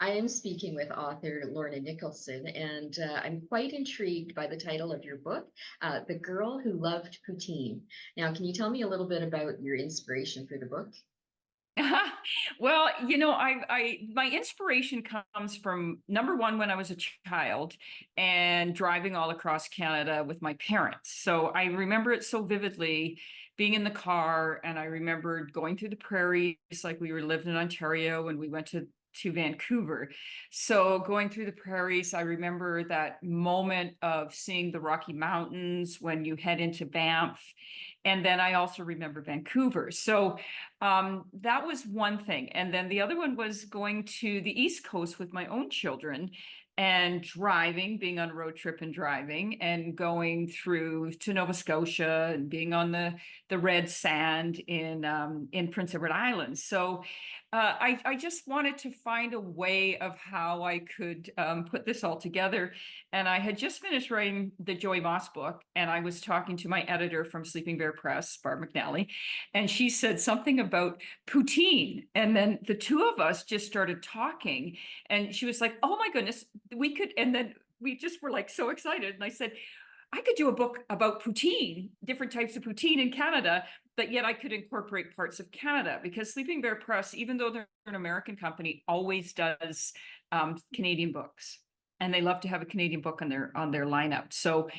I am speaking with author Lorna Nicholson, and I'm quite intrigued by the title of your book, The Girl Who Loved Poutine. Now, can you tell me a little bit about your inspiration for the book? Well, my inspiration comes from number one, when I was a child and driving all across Canada with my parents. So I remember it so vividly being in the car, and I remembered going through the prairies, like we were living in Ontario and we went to Vancouver. So going through the prairies, I remember that moment of seeing the Rocky Mountains when you head into Banff. And then I also remember Vancouver. So that was one thing. And then the other one was going to the East Coast with my own children and driving, being on a road trip and driving and going through to Nova Scotia and being on the red sand in Prince Edward Island. So I just wanted to find a way of how I could put this all together. And I had just finished writing the Joey Moss book, and I was talking to my editor from Sleeping Bear Press, Barb McNally, and she said something about poutine. And then the two of us just started talking, and she was like, "Oh my goodness, we could." And then we just were like so excited. And I said, I could do a book about poutine, different types of poutine in Canada, but yet I could incorporate parts of Canada, because Sleeping Bear Press, even though they're an American company, always does Canadian books. And they love to have a Canadian book on their lineup. So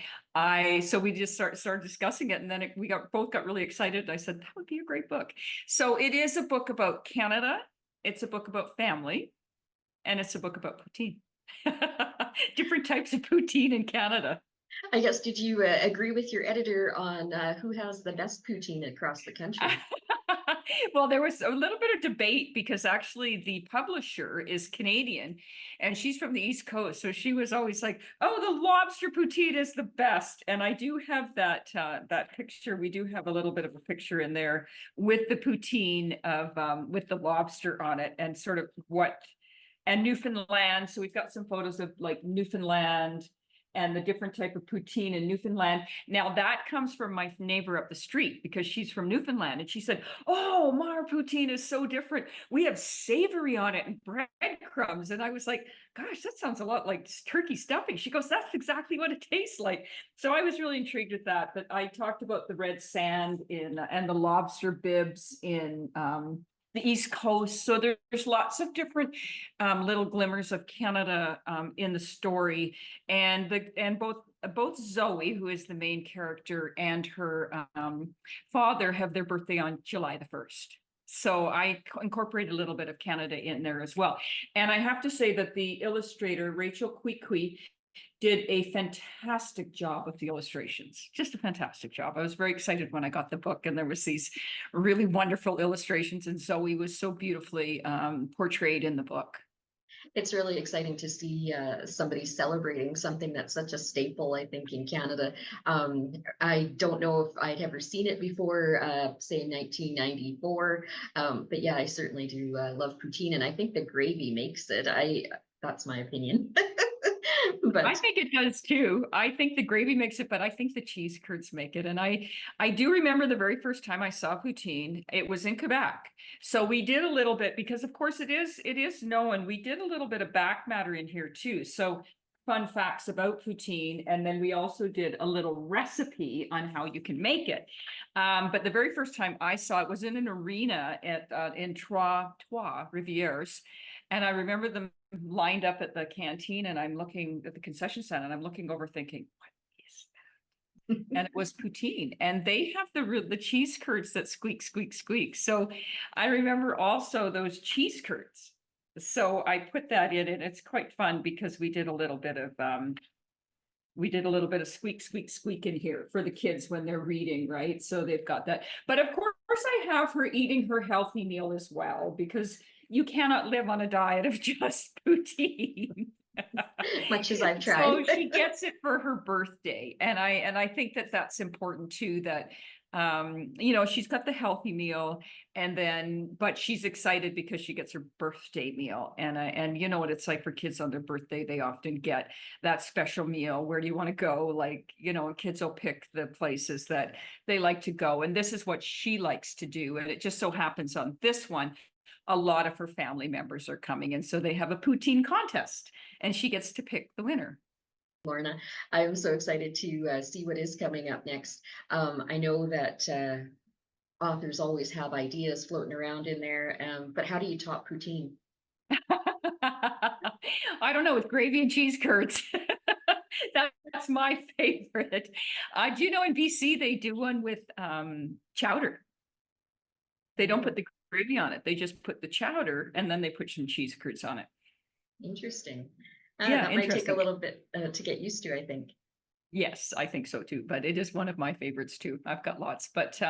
we just started discussing it, and then we both got really excited. And I said that would be a great book. So it is a book about Canada. It's a book about family, and it's a book about poutine. Different types of poutine in Canada. I guess, did you agree with your editor on who has the best poutine across the country? Well, there was a little bit of debate because actually the publisher is Canadian and she's from the East Coast. So she was always like, "Oh, the lobster poutine is the best." And I do have that picture. We do have a little bit of a picture in there with the poutine of with the lobster on it, and sort of and Newfoundland. So we've got some photos of like Newfoundland and the different type of poutine in Newfoundland. Now that comes from my neighbor up the street, because she's from Newfoundland, and she said, "Oh, Mar poutine is so different. We have savory on it and breadcrumbs." And I was like, "Gosh, that sounds a lot like turkey stuffing." She goes, "That's exactly what it tastes like." So I was really intrigued with that. But I talked about the red sand in and the lobster bibs in the East Coast. So there's lots of different little glimmers of Canada in the story, and both Zoe, who is the main character, and her father have their birthday on July the 1st. So I incorporated a little bit of Canada in there as well. And I have to say that the illustrator, Rachel Kwikwi, did a fantastic job of the illustrations, just a fantastic job. I was very excited when I got the book and there was these really wonderful illustrations, and Zoe was so beautifully portrayed in the book. It's really exciting to see somebody celebrating something that's such a staple, I think, in Canada. I don't know if I'd ever seen it before, say 1994, but yeah, I certainly do love poutine, and I think the gravy makes it. That's my opinion. I But think it does too. I think the gravy makes it, but I think the cheese curds make it. And I do remember the very first time I saw poutine, it was in Quebec. So we did a little bit, because of course it is known. We did a little bit of back matter in here too. So fun facts about poutine. And then we also did a little recipe on how you can make it. But the very first time I saw it was in an arena in Trois Rivières. And I remember them lined up at the canteen, and I'm looking at the concession stand, and I'm looking over thinking, what is that? And it was poutine, and they have the cheese curds that squeak, squeak, squeak. So I remember also those cheese curds. So I put that in, and it's quite fun because we did a little bit of squeak, squeak, squeak in here for the kids when they're reading, right? So they've got that. But of course, I have her eating her healthy meal as well, because you cannot live on a diet of just poutine. much as I've tried. So she gets it for her birthday, and I think that that's important too, that she's got the healthy meal, and then but she's excited because she gets her birthday meal. And you know what it's like for kids on their birthday, they often get that special meal. Where do you want to go? Like, kids will pick the places that they like to go, and this is what she likes to do. And it just so happens on this one, a lot of her family members are coming. And so they have a poutine contest and she gets to pick the winner. Lorna, I'm so excited to see what is coming up next. I know that authors always have ideas floating around in there, but how do you top poutine? I don't know, with gravy and cheese curds. That's my favorite. Do you know in BC they do one with chowder? They don't put Oh, the gravy on it. They just put the chowder and then they put some cheese curds on it. interesting. Yeah, That might take a interesting. little bit to get used to, I think. Yes, I think so too, but it is one of my favorites too. I've got lots, but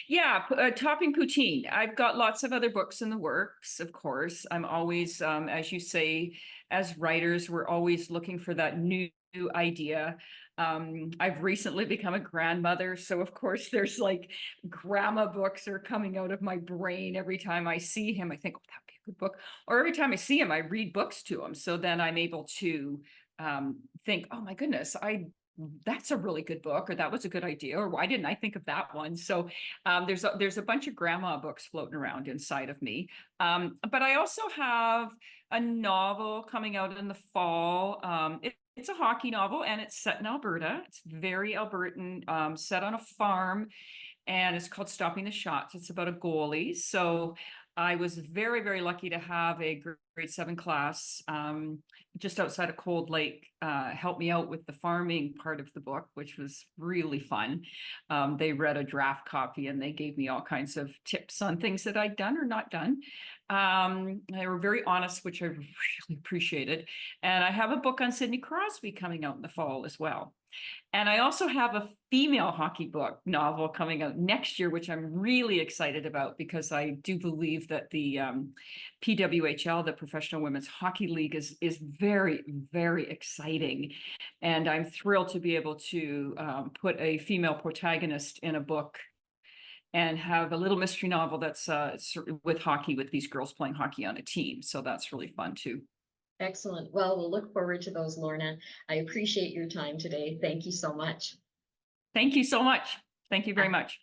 yeah, topping poutine. I've got lots of other books in the works, of course. I'm always, as you say, as writers, we're always looking for that new idea. I've recently become a grandmother, so of course there's like grandma books are coming out of my brain every time I see him. I think, oh, that'd be a good book. Or every time I see him, I read books to him. So then I'm able to think, oh my goodness, that's a really good book, or that was a good idea, or why didn't I think of that one? So there's a bunch of grandma books floating around inside of me. But I also have a novel coming out in the fall. It's a hockey novel and it's set in Alberta. It's very Albertan, set on a farm, and it's called Stopping the Shots. It's about a goalie. So I was very, very lucky to have a grade 7 class just outside of Cold Lake help me out with the farming part of the book, which was really fun. They read a draft copy and they gave me all kinds of tips on things that I'd done or not done. They were very honest, which I really appreciated. And I have a book on Sidney Crosby coming out in the fall as well. And I also have a female hockey book novel coming out next year, which I'm really excited about because I do believe that the PWHL, the Professional Women's Hockey League, is very, very exciting. And I'm thrilled to be able to put a female protagonist in a book and have a little mystery novel that's with hockey, with these girls playing hockey on a team. So that's really fun too. Excellent. Well, we'll look forward to those, Lorna. I appreciate your time today. Thank you so much. Thank you so much. Thank you very Ha- much.